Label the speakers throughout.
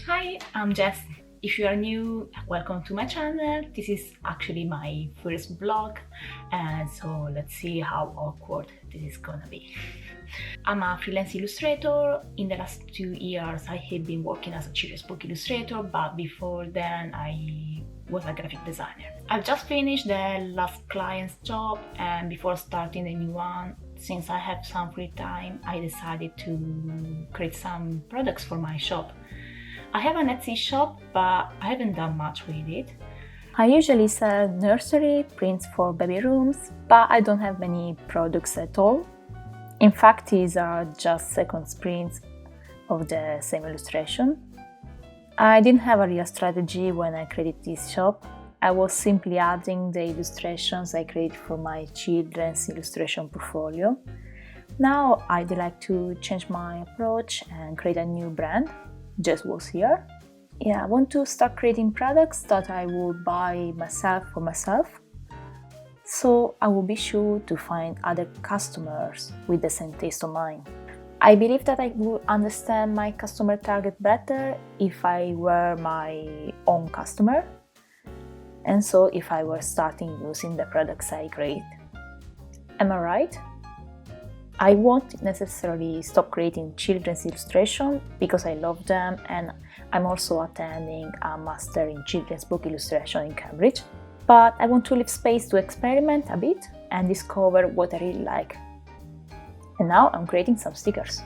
Speaker 1: Hi, I'm Jess. If you are new, welcome to my channel. This is actually my first vlog, and so let's see how awkward this is gonna be. I'm a freelance illustrator. In the last 2 years, I have been working as a children's book illustrator, but before then, I was a graphic designer. I've just finished the last client's job, and before starting the new one, since I have some free time, I decided to create some products for my shop. I have an Etsy shop, but I haven't done much with it. I usually sell nursery prints for baby rooms, but I don't have many products at all. In fact, these are just second prints of the same illustration. I didn't have a real strategy when I created this shop. I was simply adding the illustrations I created for my children's illustration portfolio. Now I'd like to change my approach and create a new brand. Jess was here. Yeah, I want to start creating products that I would buy myself for myself. So I will be sure to find other customers with the same taste of mine. I believe that I will understand my customer target better if I were my own customer, and so if I were starting using the products I create. Am I right? I won't necessarily stop creating children's illustration because I love them, and I'm also attending a master in children's book illustration in Cambridge. But I want to leave space to experiment a bit and discover what I really like. And now I'm creating some stickers.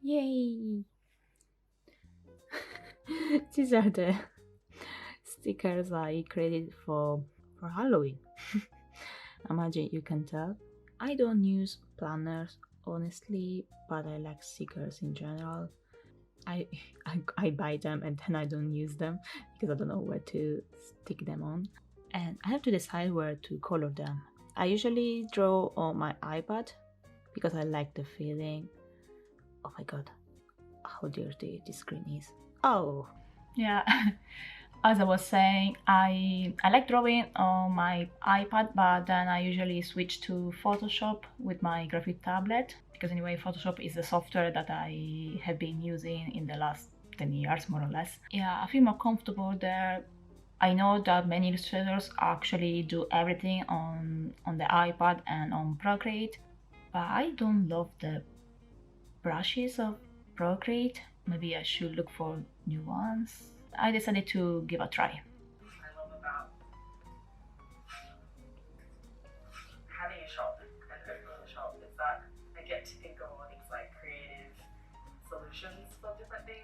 Speaker 1: Yay! These are the stickers I created for Halloween. Imagine you can tell. I don't use planners honestly, but I like stickers in general. I, I buy them and then I don't use them because I don't know where to stick them on. And I have to decide where to color them. I usually draw on my iPad because I like the feeling. Oh my god, how dirty this screen is. Oh, yeah. As I was saying, I like drawing on my iPad, but then I usually switch to Photoshop with my graphic tablet because anyway, Photoshop is the software that I have been using in the last 10 years, more or less. Yeah, I feel more comfortable there. I know that many illustrators actually do everything on the iPad and on Procreate, but I don't love the brushes of Procreate. Maybe I should look for new ones. I decided to give a try. I love about having a shop and opening a shop is that I get to think of all these like creative solutions for different things.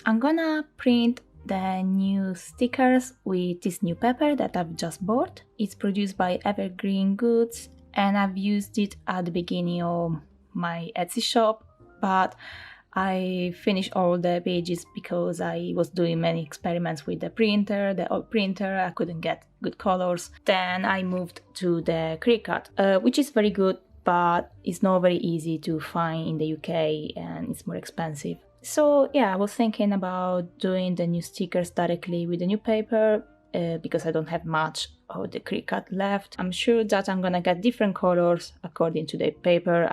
Speaker 1: I'm gonna print the new stickers with this new paper that I've just bought. It's produced by Evergreen Goods and I've used it at the beginning of my Etsy shop, but I finished all the pages because I was doing many experiments with the printer, the old printer. I couldn't get good colors. Then I moved to the Cricut, which is very good, but it's not very easy to find in the UK and it's more expensive. So yeah, I was thinking about doing the new stickers directly with the new paper because I don't have much of the Cricut left. I'm sure that I'm gonna get different colors according to the paper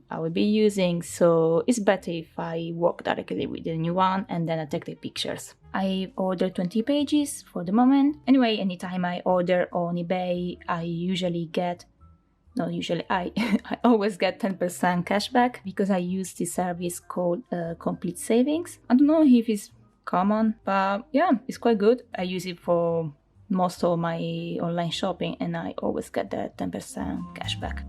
Speaker 1: I will be using, so it's better if I work directly with the new one and then I take the pictures. I ordered 20 pages for the moment. Anyway, anytime I order on eBay, I usually get I always get 10% cashback because I use this service called Complete Savings. I don't know if it's common, but yeah, it's quite good. I use it for most of my online shopping and I always get the 10% cashback.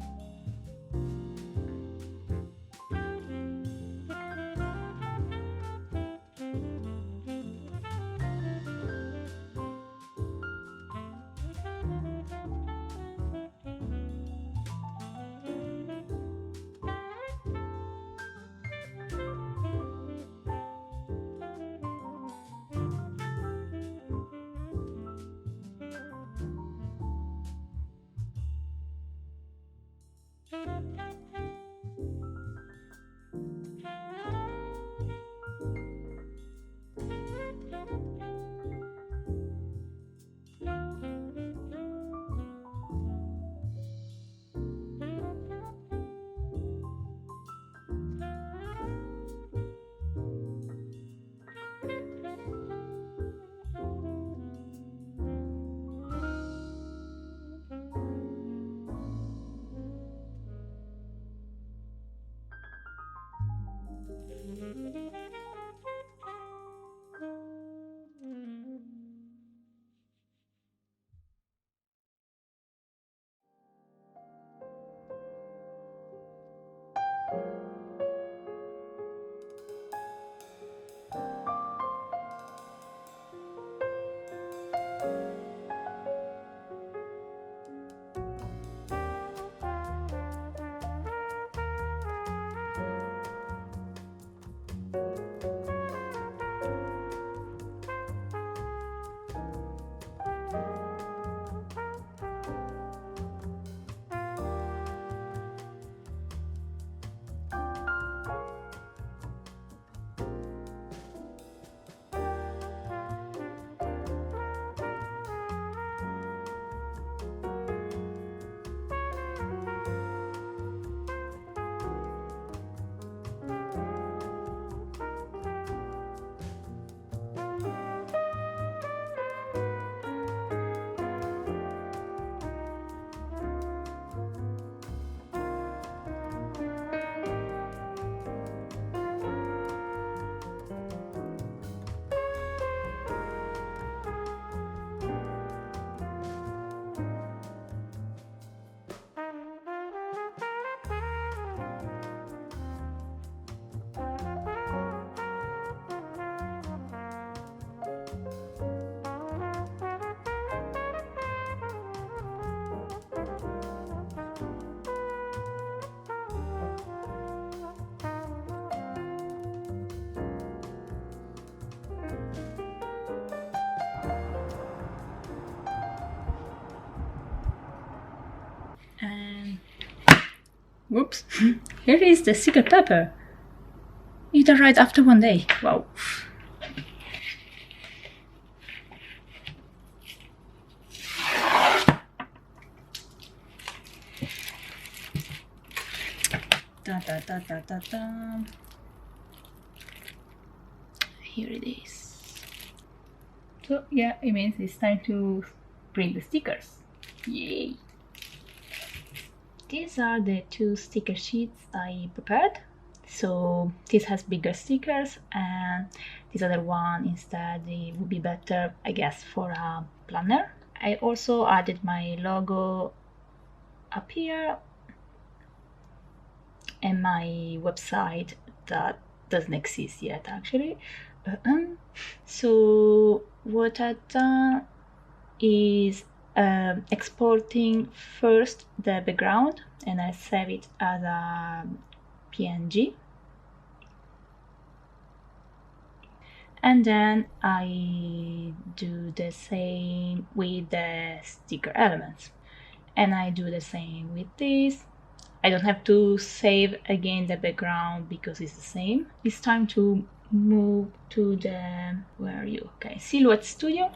Speaker 1: And whoops, here is the secret pepper. It arrived after 1 day. Wow. Da, da, da, da, da, da. Here it is. So yeah, it means it's time to print the stickers. Yay! These are the 2 sticker sheets I prepared. So this has bigger stickers and this other one instead it would be better, I guess, for a planner. I also added my logo up here and my website that doesn't exist yet actually. So what I've done is exporting first the background, and I save it as a PNG. And then I do the same with the sticker elements. And I do the same with this. I don't have to save again the background because it's the same. It's time to move to the, where are you? Okay, Silhouette Studio.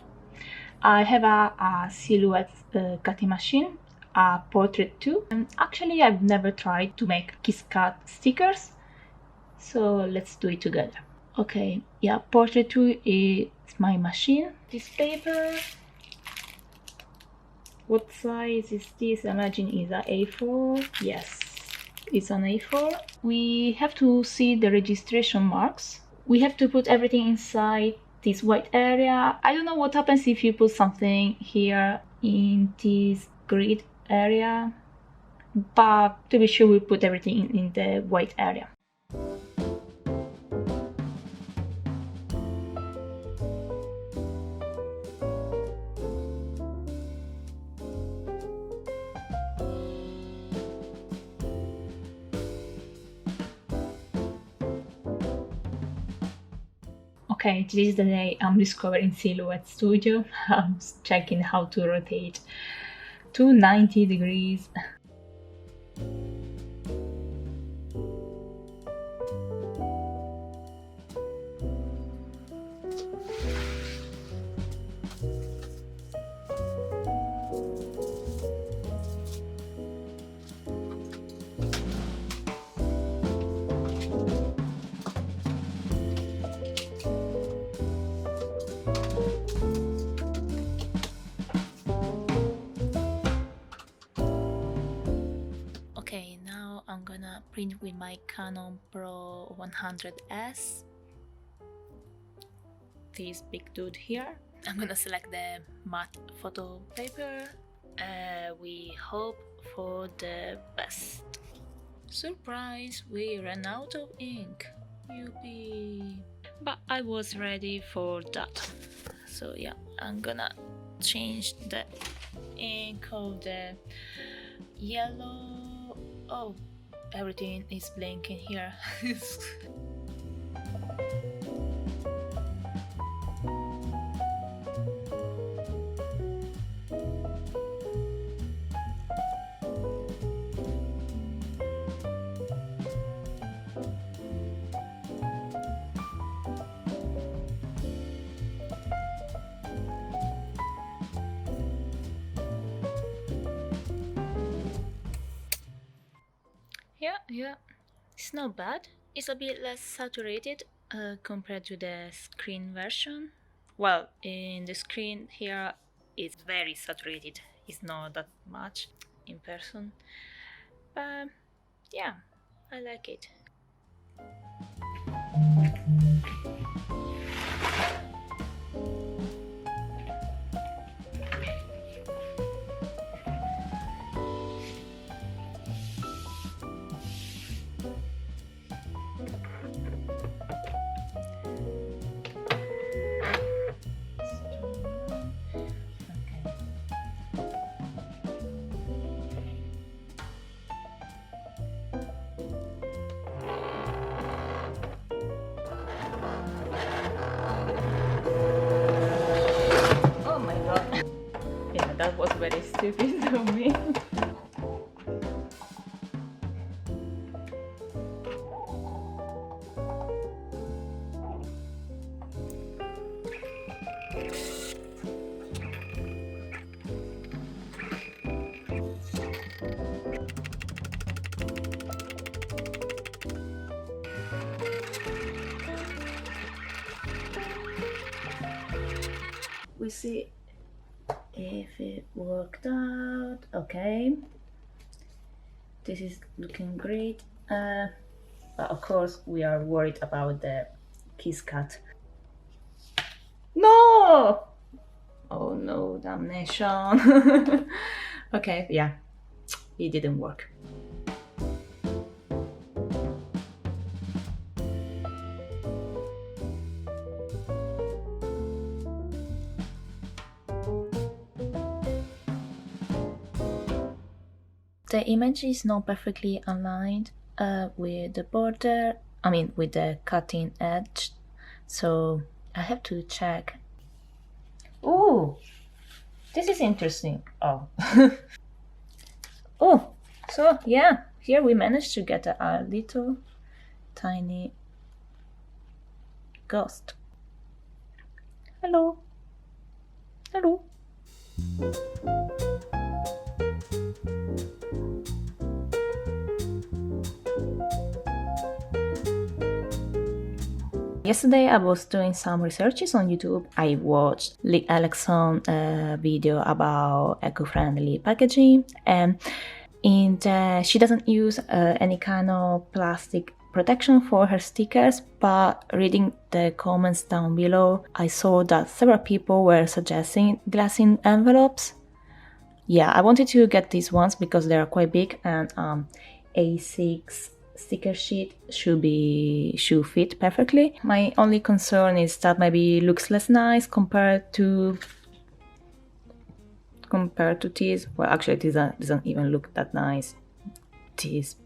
Speaker 1: I have a silhouette cutting machine, a portrait too. And actually, I've never tried to make kiss cut stickers, so let's do it together. Okay, yeah, portrait tool is my machine. This paper, what size is this? Imagine is a A4. Yes, it's an A4. We have to see the registration marks. We have to put everything inside this white area. I don't know what happens if you put something here in this grid area, but to be sure we put everything in the white area. Okay, this is the day I'm discovering Silhouette Studio. I'm checking how to rotate to 90 degrees. Okay, now I'm gonna print with my Canon Pro 100S. This big dude here. I'm gonna select the matte photo paper. We hope for the best. Surprise, we ran out of ink. Yuppie. But I was ready for that. So yeah, I'm gonna change the ink of the yellow. Oh, everything is blinking here. Yeah, it's not bad. It's a bit less saturated compared to the screen version. Well, in the screen here it's very saturated. It's not that much in person. But yeah, I like it. Oh my god. Yeah, that was very stupid of me. We see if it worked out. Okay, this is looking great, but of course we are worried about the kiss cut. No! Oh no, damnation. Okay, yeah, it didn't work. The image is not perfectly aligned with the border, with the cutting edge, so I have to check. Oh, this is interesting. Oh. Oh, so yeah, here we managed to get a little tiny ghost. Hello. Hello. Yesterday I was doing some researches on YouTube. I watched Lee Alexon video about eco-friendly packaging, and she doesn't use any kind of plastic protection for her stickers, but reading the comments down below, I saw that several people were suggesting glassine envelopes. Yeah, I wanted to get these ones because they are quite big, and A6 sticker sheet should fit perfectly. My only concern is that maybe it looks less nice compared to this. Well, actually it doesn't even look that nice. This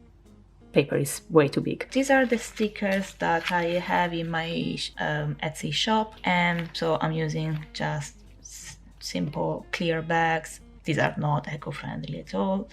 Speaker 1: paper is way too big. These are the stickers that I have in my Etsy shop, and so I'm using just simple clear bags. These are not eco-friendly at all.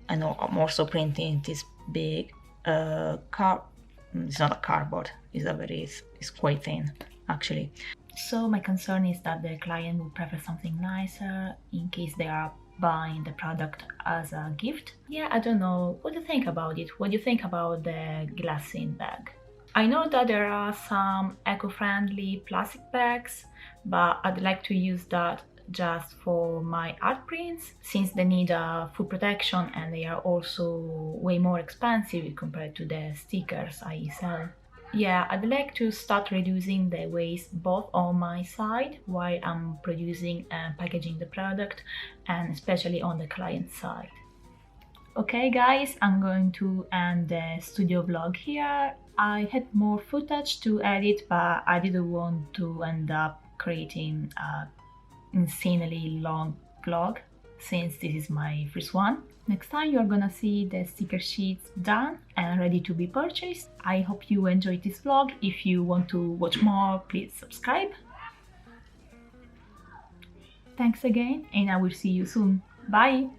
Speaker 1: I know I'm also printing this big it's not a cardboard, it's quite thin actually. So my concern is that the client would prefer something nicer in case they are buying the product as a gift. Yeah, I don't know. What do you think about it? What do you think about the glassine bag? I know that there are some eco-friendly plastic bags, but I'd like to use that just for my art prints, since they need food protection and they are also way more expensive compared to the stickers I sell. Yeah, I'd like to start reducing the waste both on my side while I'm producing and packaging the product, and especially on the client side. Okay guys, I'm going to end the studio vlog here. I had more footage to edit, but I didn't want to end up creating a insanely long vlog since this is my first one. Next time you're gonna see the sticker sheets done and ready to be purchased. I hope you enjoyed this vlog. If you want to watch more, please subscribe. Thanks again, and I will see you soon. Bye!